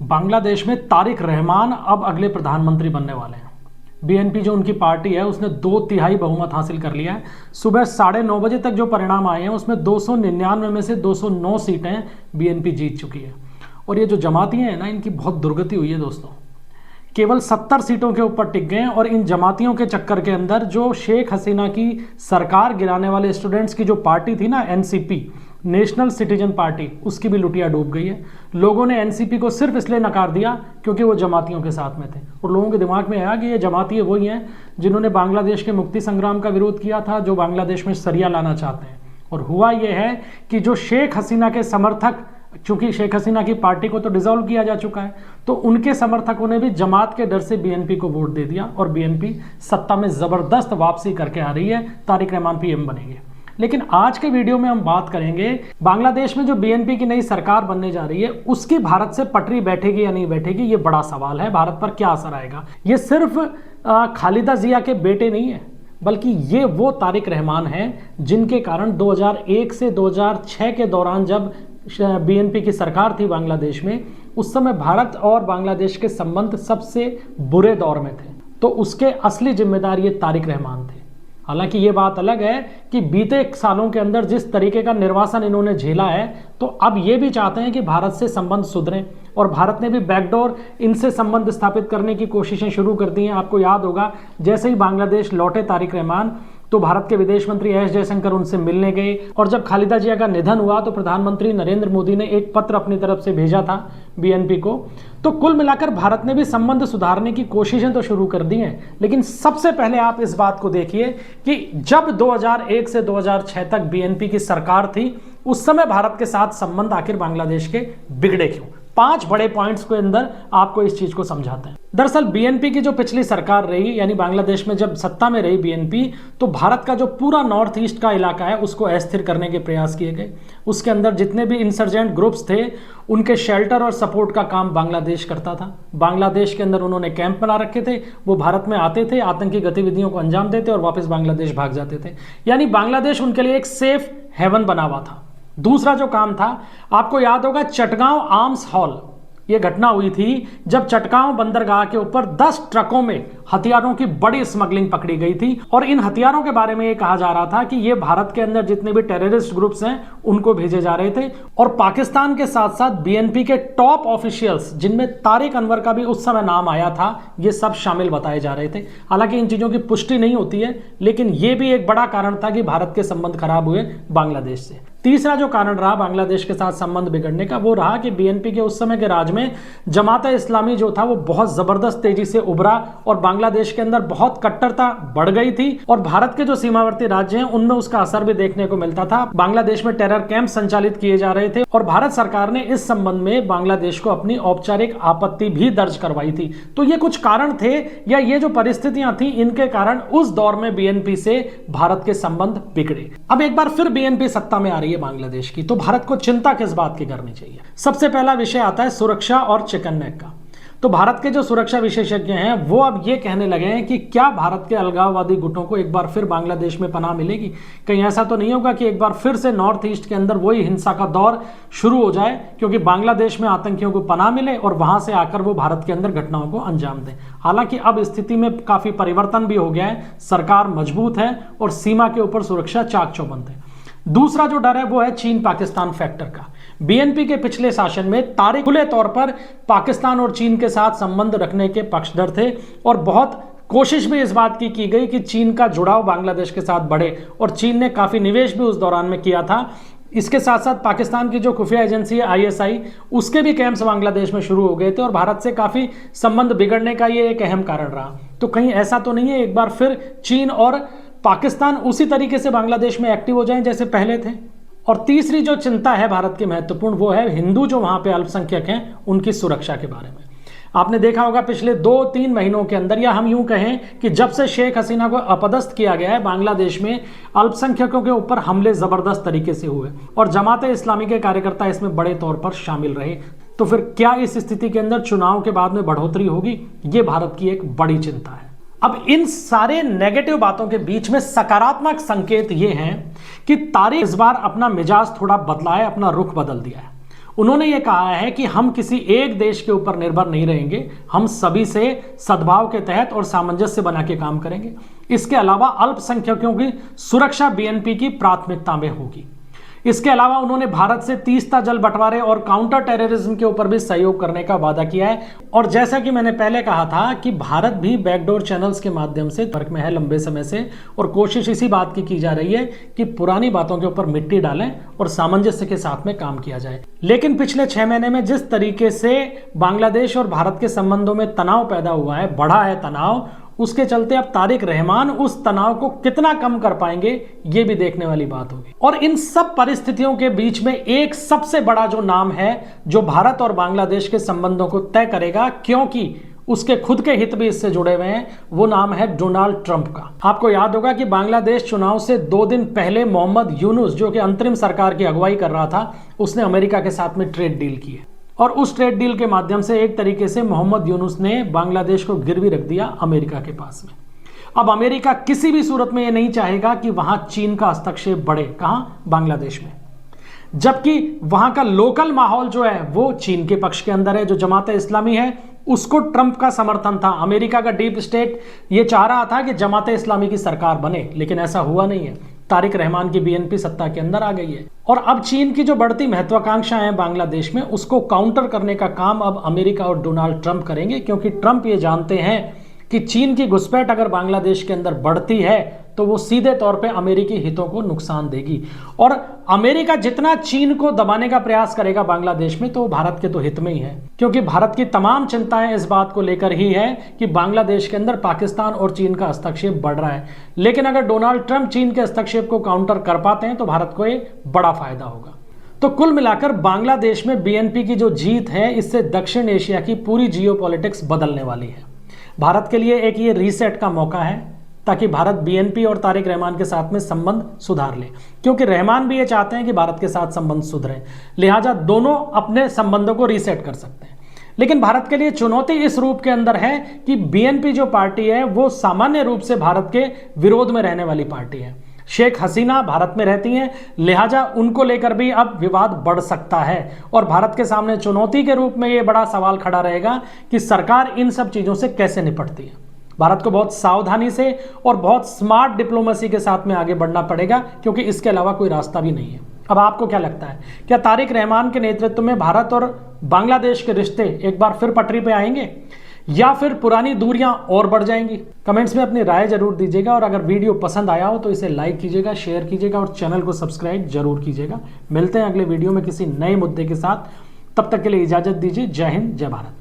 बांग्लादेश में तारिक रहमान अब अगले प्रधानमंत्री बनने वाले हैं। बीएनपी जो उनकी पार्टी है उसने 2/3 बहुमत हासिल कर लिया है। सुबह 9:30 बजे तक जो परिणाम आए हैं उसमें 299 में से 209 सीटें बीएनपी जीत चुकी है। और ये जो जमातियाँ हैं ना, इनकी बहुत दुर्गति हुई है दोस्तों। केवल 70 सीटों के ऊपर टिक गए हैं और इन जमातियों के चक्कर के अंदर जो शेख हसीना की सरकार गिराने वाले स्टूडेंट्स की जो पार्टी थी ना, एनसीपी, नेशनल सिटीजन पार्टी, उसकी भी लुटिया डूब गई है। लोगों ने एनसीपी को सिर्फ इसलिए नकार दिया क्योंकि वो जमातियों के साथ में थे और लोगों के दिमाग में आया कि ये जमाती वही हैं जिन्होंने बांग्लादेश के मुक्ति संग्राम का विरोध किया था, जो बांग्लादेश में शरिया लाना चाहते हैं। और हुआ ये है कि जो शेख हसीना के समर्थक, चूंकि शेख हसीना की पार्टी को तो डिसॉल्व किया जा चुका है, तो उनके समर्थकों ने भी जमात के डर से बीएनपी को वोट दे दिया और बीएनपी सत्ता में जबरदस्त वापसी करके आ रही है। तारिक रहमान पीएम बनेंगे। लेकिन आज के वीडियो में हम बात करेंगे बांग्लादेश में जो बीएनपी की नई सरकार बनने जा रही है उसकी भारत से पटरी बैठेगी या नहीं बैठेगी, ये बड़ा सवाल है। भारत पर क्या असर आएगा। ये सिर्फ खालिदा जिया के बेटे नहीं है, बल्कि ये वो तारिक रहमान हैं जिनके कारण 2001 से 2006 के दौरान जब बीएनपी की सरकार थी बांग्लादेश में, उस समय भारत और बांग्लादेश के संबंध सबसे बुरे दौर में थे। तो उसके असली जिम्मेदार ये तारिक रहमान थे। हालांकि ये बात अलग है कि बीते सालों के अंदर जिस तरीके का निर्वासन इन्होंने झेला है, तो अब ये भी चाहते हैं कि भारत से संबंध सुधरें और भारत ने भी बैकडोर इनसे संबंध स्थापित करने की कोशिशें शुरू कर दी हैं। आपको याद होगा, जैसे ही बांग्लादेश लौटे तारिक रहमान, तो भारत के विदेश मंत्री एस जयशंकर उनसे मिलने गए और जब खालिदा जिया का निधन हुआ तो प्रधानमंत्री नरेंद्र मोदी ने एक पत्र अपनी तरफ से भेजा था बीएनपी को। तो कुल मिलाकर भारत ने भी संबंध सुधारने की कोशिशें तो शुरू कर दी हैं। लेकिन सबसे पहले आप इस बात को देखिए कि जब 2001 से 2006 तक बीएनपी की सरकार थी, उस समय भारत के साथ संबंध आखिर बांग्लादेश के बिगड़े क्यों। 5 बड़े पॉइंट्स के अंदर आपको इस चीज को समझाते हैं। दरअसल बीएनपी की जो पिछली सरकार रही, यानी बांग्लादेश में जब सत्ता में रही बीएनपी, तो भारत का जो पूरा नॉर्थ ईस्ट का इलाका है उसको अस्थिर करने के प्रयास किए गए। उसके अंदर जितने भी इंसर्जेंट ग्रुप्स थे उनके शेल्टर और सपोर्ट का काम बांग्लादेश करता था। बांग्लादेश के अंदर उन्होंने कैंप बना रखे थे, वो भारत में आते थे, आतंकी गतिविधियों को अंजाम देते और वापस बांग्लादेश भाग जाते थे। यानी बांग्लादेश उनके लिए एक सेफ हेवन बना हुआ था। दूसरा जो काम था, आपको याद होगा, चटगांव आर्म्स हॉल, ये घटना हुई थी जब चटगांव बंदरगाह के ऊपर 10 ट्रकों में हथियारों की बड़ी स्मगलिंग पकड़ी गई थी और इन हथियारों के बारे में ये कहा जा रहा था कि ये भारत के अंदर जितने भी टेररिस्ट ग्रुप्स हैं उनको भेजे जा रहे थे। और पाकिस्तान के साथ साथ बीएनपी के टॉप ऑफिशियल्स, जिनमें तारिक अनवर का भी उस समय नाम आया था, ये सब शामिल बताए जा रहे थे। हालांकि इन चीजों की पुष्टि नहीं होती है, लेकिन ये भी एक बड़ा कारण था कि भारत के संबंध खराब हुए बांग्लादेश से। तीसरा जो कारण रहा बांग्लादेश के साथ संबंध बिगड़ने का, वो रहा कि बीएनपी के उस समय के राज में जमात इस्लामी जो था वो बहुत जबरदस्त तेजी से उभरा और बांग्लादेश के अंदर बहुत कट्टरता बढ़ गई थी और भारत के जो सीमावर्ती राज्य हैं उनमें उसका असर भी देखने को मिलता था। बांग्लादेश में टेरर कैंप संचालित किए जा रहे थे और भारत सरकार ने इस संबंध में बांग्लादेश को अपनी औपचारिक आपत्ति भी दर्ज करवाई थी। तो ये कुछ कारण थे, या ये जो परिस्थितियां थी, इनके कारण उस दौर में बीएनपी से भारत के संबंध बिगड़े। अब एक बार फिर बीएनपी सत्ता में आ रही है बांग्लादेश की, तो भारत को चिंता किस बात की करनी चाहिए। सबसे पहला विषय आता है सुरक्षा और चिकन नेक का। तो भारत के जो सुरक्षा विशेषज्ञ हैं वो अब ये कहने लगे हैं कि क्या भारत के अलगाववादी गुटों को एक बार फिर बांग्लादेश में पनाह मिलेगी। कहीं ऐसा तो नहीं होगा कि एक बार फिर से नॉर्थ ईस्ट के अंदर वही हिंसा का दौर शुरू हो जाए, क्योंकि बांग्लादेश में आतंकियों को पनाह मिले और वहां से आकर वो भारत के अंदर घटनाओं को अंजाम दें। हालांकि अब स्थिति में काफी परिवर्तन भी हो गया है, सरकार मजबूत है और सीमा के ऊपर सुरक्षा चाक चौबंद है। दूसरा जो डर है वो है चीन पाकिस्तान फैक्टर का। बीएनपी के पिछले शासन में तारिक खुले तौर पर पाकिस्तान और चीन के साथ संबंध रखने के पक्षधर थे और बहुत कोशिश भी इस बात की गई कि चीन का जुड़ाव बांग्लादेश के साथ बढ़े और चीन ने काफी निवेश भी उस दौरान में किया था। इसके साथ साथ पाकिस्तान की जो खुफिया एजेंसी है आईएसआई, उसके भी कैंप्स बांग्लादेश में शुरू हो गए थे और भारत से काफी संबंध बिगड़ने का ये एक अहम कारण रहा। तो कहीं ऐसा तो नहीं है एक बार फिर चीन और पाकिस्तान उसी तरीके से बांग्लादेश में एक्टिव हो जाएं जैसे पहले थे। और तीसरी जो चिंता है भारत की महत्वपूर्ण, वो है हिंदू जो वहां पे अल्पसंख्यक हैं उनकी सुरक्षा के बारे में। आपने देखा होगा पिछले 2-3 महीनों के अंदर, या हम यूं कहें कि जब से शेख हसीना को अपदस्थ किया गया है, बांग्लादेश में अल्पसंख्यकों के ऊपर हमले जबरदस्त तरीके से हुए और जमात इस्लामी के कार्यकर्ता इसमें बड़े तौर पर शामिल रहे। तो फिर क्या इस स्थिति के अंदर चुनाव के बाद में बढ़ोतरी होगी, ये भारत की एक बड़ी चिंता है। अब इन सारे नेगेटिव बातों के बीच में सकारात्मक संकेत ये हैं कि तारिक इस बार अपना मिजाज थोड़ा बदला है, अपना रुख बदल दिया है। उन्होंने ये कहा है कि हम किसी एक देश के ऊपर निर्भर नहीं रहेंगे, हम सभी से सद्भाव के तहत और सामंजस्य बना के काम करेंगे। इसके अलावा अल्पसंख्यकों की सुरक्षा बीएनपी की प्राथमिकता में होगी। इसके अलावा उन्होंने भारत से तीस्ता जल बंटवारे और काउंटर टेररिज्म के ऊपर भी सहयोग करने का वादा किया है। और जैसा कि मैंने पहले कहा था कि भारत भी बैकडोर चैनल्स के माध्यम से तर्क में है लंबे समय से, और कोशिश इसी बात की जा रही है कि पुरानी बातों के ऊपर मिट्टी डालें और सामंजस्य के साथ में काम किया जाए। लेकिन पिछले 6 महीने में जिस तरीके से बांग्लादेश और भारत के संबंधों में तनाव पैदा हुआ है, बढ़ा है तनाव, उसके चलते अब तारिक रहमान उस तनाव को कितना कम कर पाएंगे, ये भी देखने वाली बात होगी। और इन सब परिस्थितियों के बीच में एक सबसे बड़ा जो नाम है जो भारत और बांग्लादेश के संबंधों को तय करेगा, क्योंकि उसके खुद के हित भी इससे जुड़े हुए हैं, वो नाम है डोनाल्ड ट्रंप का। आपको याद होगा कि बांग्लादेश चुनाव से 2 दिन पहले मोहम्मद यूनुस, जो कि अंतरिम सरकार की अगुवाई कर रहा था, उसने अमेरिका के साथ में ट्रेड डील की है। और उस ट्रेड डील के माध्यम से एक तरीके से मोहम्मद यूनुस ने बांग्लादेश को गिरवी रख दिया अमेरिका के पास में। अब अमेरिका किसी भी सूरत में ये नहीं चाहेगा कि वहां चीन का हस्तक्षेप बढ़े। कहां? बांग्लादेश में। जबकि वहां का लोकल माहौल जो है वो चीन के पक्ष के अंदर है। जो जमात इस्लामी है उसको ट्रंप का समर्थन था। अमेरिका का डीप स्टेट ये चाह रहा था कि जमात इस्लामी की सरकार बने, लेकिन ऐसा हुआ नहीं है। तारिक रहमान की बीएनपी सत्ता के अंदर आ गई है। और अब चीन की जो बढ़ती महत्वाकांक्षा है बांग्लादेश में, उसको काउंटर करने का काम अब अमेरिका और डोनाल्ड ट्रंप करेंगे, क्योंकि ट्रंप ये जानते हैं कि चीन की घुसपैठ अगर बांग्लादेश के अंदर बढ़ती है तो वो सीधे तौर पे अमेरिकी हितों को नुकसान देगी। और अमेरिका जितना चीन को दबाने का प्रयास करेगा बांग्लादेश में, तो वो भारत के तो हित में ही है, क्योंकि भारत की तमाम चिंताएं इस बात को लेकर ही है कि बांग्लादेश के अंदर पाकिस्तान और चीन का हस्तक्षेप बढ़ रहा है। लेकिन अगर डोनाल्ड ट्रंप चीन के हस्तक्षेप को काउंटर कर पाते हैं तो भारत को ये बड़ा फायदा होगा। तो कुल मिलाकर बांग्लादेश में बीएनपी की जो जीत है, इससे दक्षिण एशिया की पूरी जियोपॉलिटिक्स बदलने वाली है। भारत के लिए एक ये रीसेट का मौका है, ताकि भारत बीएनपी और तारिक रहमान के साथ में संबंध सुधार ले, क्योंकि रहमान भी ये चाहते हैं कि भारत के साथ संबंध सुधरें, लिहाजा दोनों अपने संबंधों को रीसेट कर सकते हैं। लेकिन भारत के लिए चुनौती इस रूप के अंदर है कि बीएनपी जो पार्टी है वो सामान्य रूप से भारत के विरोध में रहने वाली पार्टी है। शेख हसीना भारत में रहती हैं, लिहाजा उनको लेकर भी अब विवाद बढ़ सकता है। और भारत के सामने चुनौती के रूप में ये बड़ा सवाल खड़ा रहेगा कि सरकार इन सब चीज़ों से कैसे निपटती है। भारत को बहुत सावधानी से और बहुत स्मार्ट डिप्लोमेसी के साथ में आगे बढ़ना पड़ेगा, क्योंकि इसके अलावा कोई रास्ता भी नहीं है। अब आपको क्या लगता है, क्या तारिक रहमान के नेतृत्व में भारत और बांग्लादेश के रिश्ते एक बार फिर पटरी पे आएंगे, या फिर पुरानी दूरियां और बढ़ जाएंगी? कमेंट्स में अपनी राय जरूर दीजिएगा। और अगर वीडियो पसंद आया हो तो इसे लाइक कीजिएगा, शेयर कीजिएगा और चैनल को सब्सक्राइब जरूर कीजिएगा। मिलते हैं अगले वीडियो में किसी नए मुद्दे के साथ। तब तक के लिए इजाजत दीजिए। जय हिंद, जय भारत।